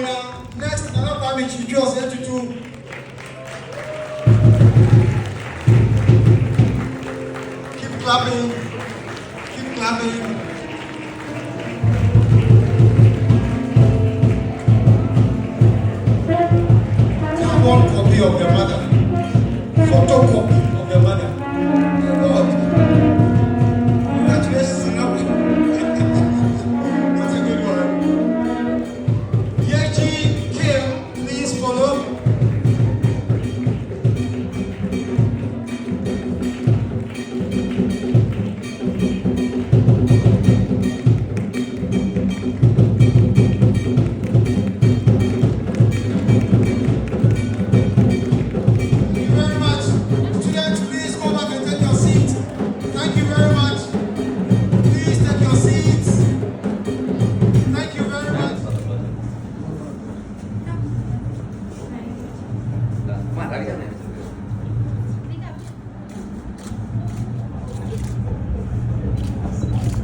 Next, another Kwame Kyeretwie Osei Tutu. Keep clapping. Keep clapping. One copy of your mother. Photocopy of your mother. God. Congratulations on that one. That's a good one. Yeji Kim, please follow. Maravilha, né?